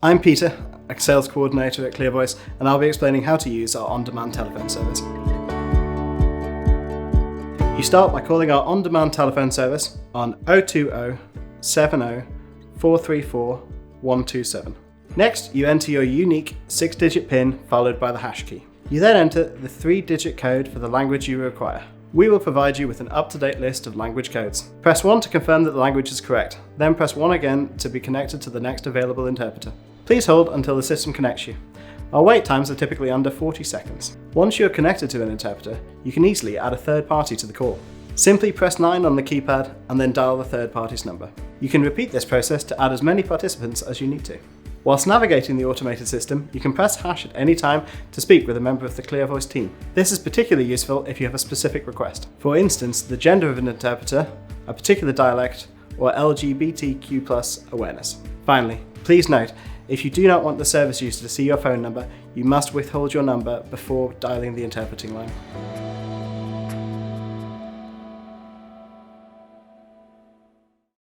I'm Peter, a sales coordinator at ClearVoice, and I'll be explaining how to use our on-demand telephone service. You start by calling our on-demand telephone service on 020 70 434 127. Next, you enter your unique 6-digit PIN followed by the hash key. You then enter the 3-digit code for the language you require. We will provide you with an up-to-date list of language codes. Press 1 to confirm that the language is correct, then press 1 again to be connected to the next available interpreter. Please hold until the system connects you. Our wait times are typically under 40 seconds. Once you are connected to an interpreter, you can easily add a third party to the call. Simply press 9 on the keypad and then dial the third party's number. You can repeat this process to add as many participants as you need to. Whilst navigating the automated system, you can press hash at any time to speak with a member of the ClearVoice team. This is particularly useful if you have a specific request. For instance, the gender of an interpreter, a particular dialect, or LGBTQ+ awareness. Finally, please note, if you do not want the service user to see your phone number, you must withhold your number before dialing the interpreting line.